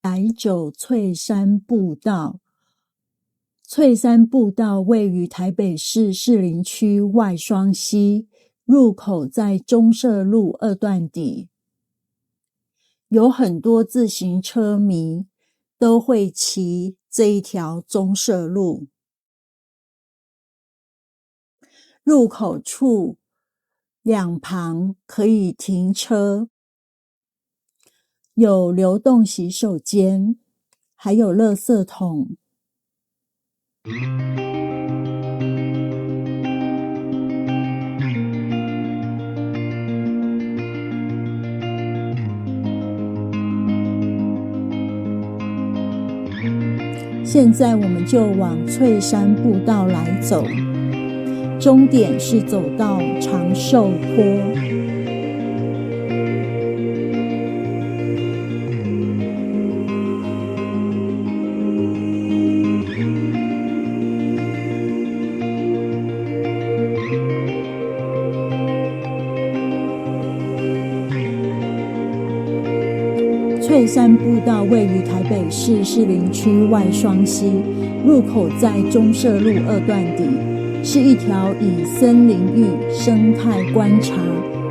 来走翠山步道。翠山步道位于台北市士林区外双溪，入口在中社路2段底。有很多自行车迷都会骑这一条中社路。入口处两旁可以停车，有流动洗手间，还有垃圾桶。现在我们就往翠山步道来走，终点是走到长寿坡。翠山步道位于台北市士林区外双溪，入口在中社路2段底，是一条以森林浴、生态观察、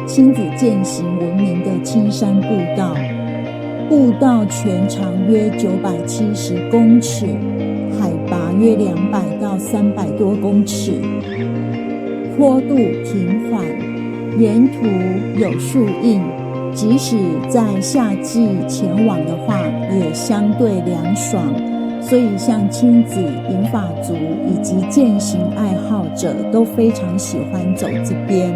亲子健行闻名的青山步道。步道全长约970公尺，海拔约200到300多公尺，坡度平缓，沿途有树荫，即使在夏季前往的话也相对凉爽，所以像亲子、银发族以及健行爱好者都非常喜欢走这边。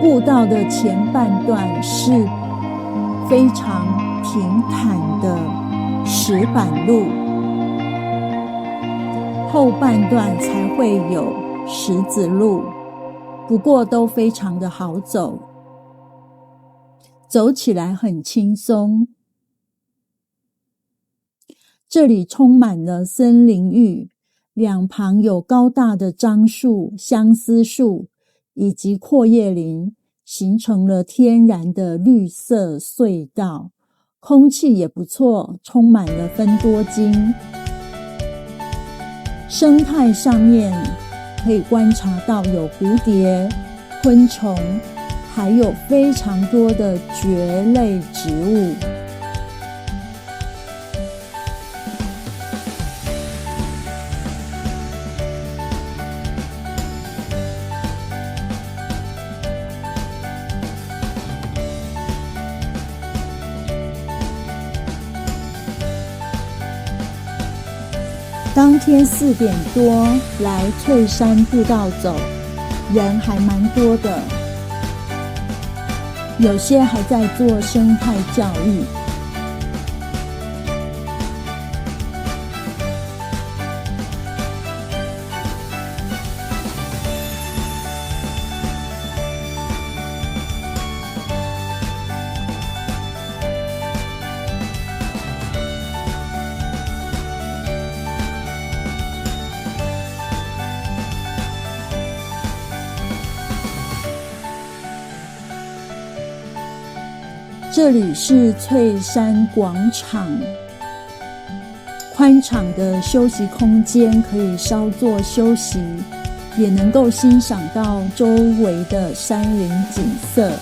步道的前半段是非常平坦的石板路，后半段才会有石子路，不过都非常的好走，走起来很轻松。这里充满了森林浴，两旁有高大的樟树、相思树以及阔叶林，形成了天然的绿色隧道，空气也不错，充满了芬多精。生态上面可以观察到有蝴蝶、昆虫，还有非常多的蕨类植物。当天4点多来翠山步道走，人还蛮多的，有些还在做生态教育。这里是翠山广场，宽敞的休息空间，可以稍作休息，也能够欣赏到周围的山林景色。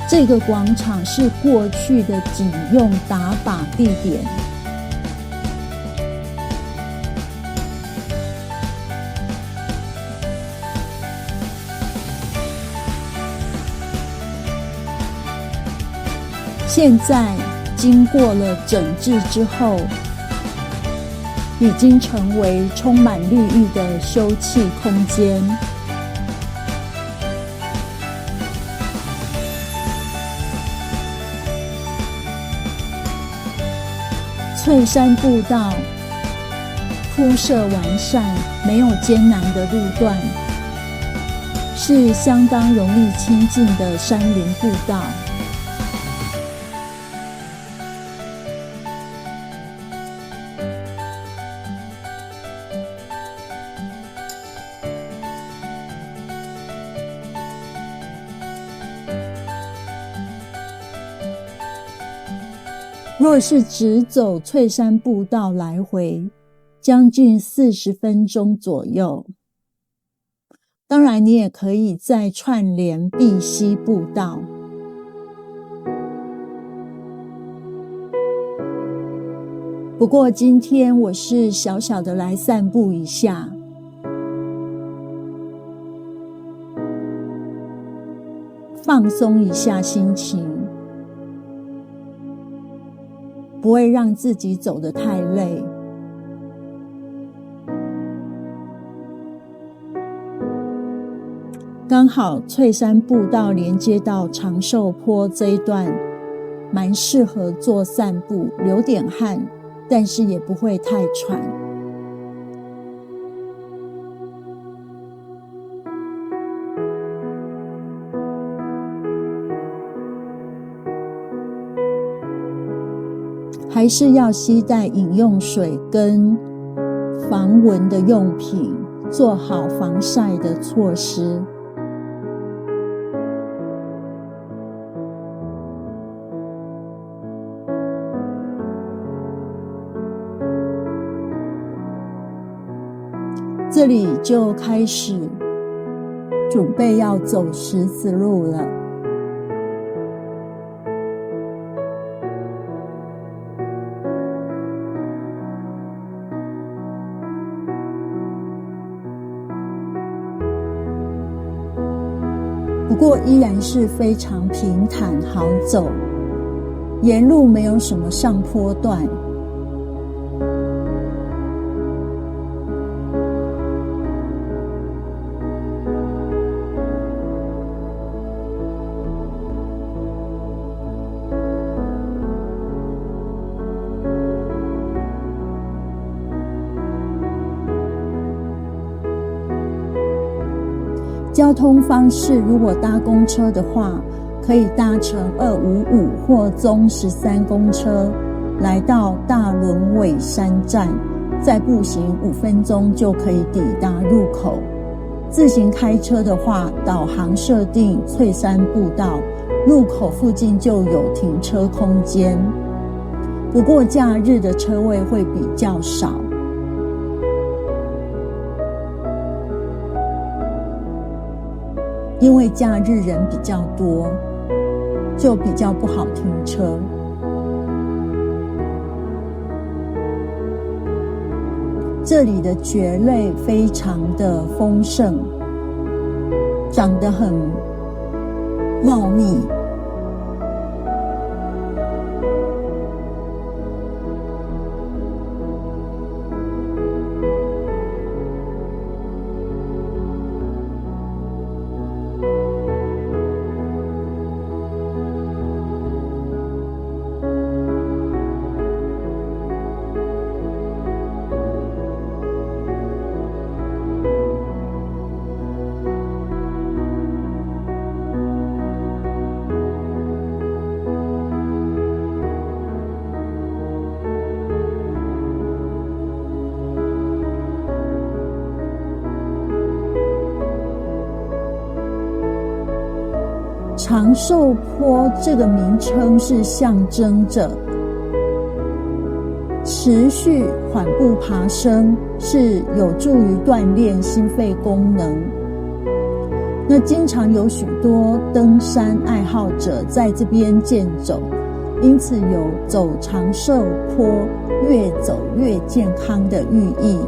这个广场是过去的警用打靶地点。现在经过了整治之后，已经成为充满绿意的休憩空间。翠山步道铺设完善，没有艰难的路段，是相当容易亲近的山林步道。若是只走翠山步道来回，将近40分钟左右。当然你也可以再串联碧溪步道。不过今天我是小小的来散步一下，放松一下心情，不会让自己走得太累。刚好翠山步道连接到长寿坡这一段，蛮适合做散步，流点汗，但是也不会太喘。还是要携带饮用水跟防蚊的用品，做好防晒的措施。这里就开始准备要走石子路了。不过依然是非常平坦好走，沿路没有什么上坡段。交通方式，如果搭公车的话，可以搭乘255或中13公车，来到大仑尾山站，再步行5分钟就可以抵达入口。自行开车的话，导航设定翠山步道，入口附近就有停车空间。不过假日的车位会比较少。因为假日人比较多，就比较不好停车。这里的蕨类非常的丰盛，长得很茂密。长寿坡这个名称是象征着持续缓步爬升，是有助于锻炼心肺功能。那经常有许多登山爱好者在这边健走，因此有走长寿坡越走越健康的寓意。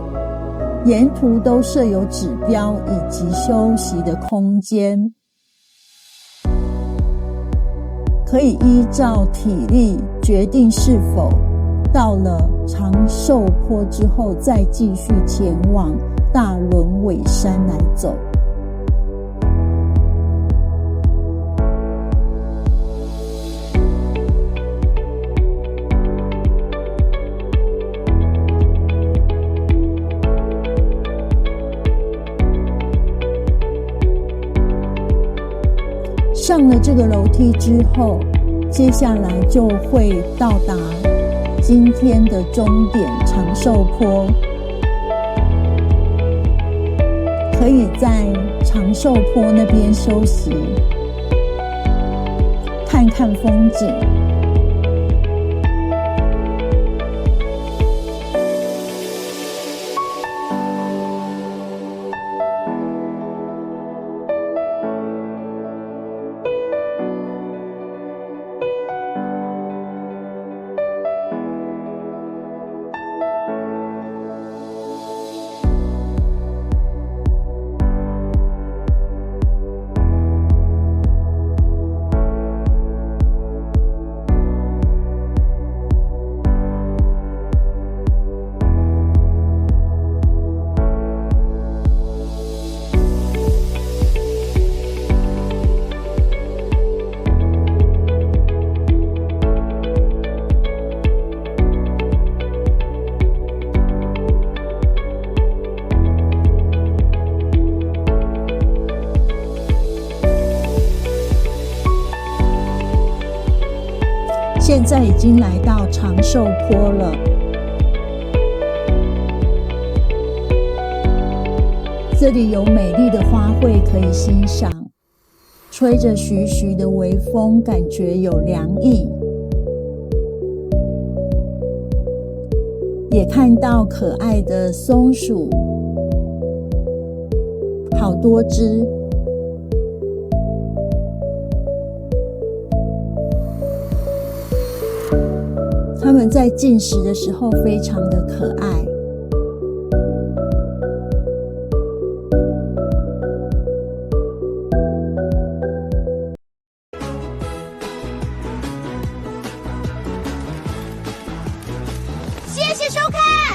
沿途都设有指标以及休息的空间，可以依照体力决定是否到了长寿坡之后再继续前往大仑尾山来走。上了这个楼梯之后，接下来就会到达今天的终点长寿坡，可以在长寿坡那边休息，看看风景。现在已经来到长寿坡了。这里有美丽的花卉可以欣赏，吹着徐徐的微风，感觉有凉意。也看到可爱的松鼠，好多只。它们在进食的时候非常的可爱。谢谢收看。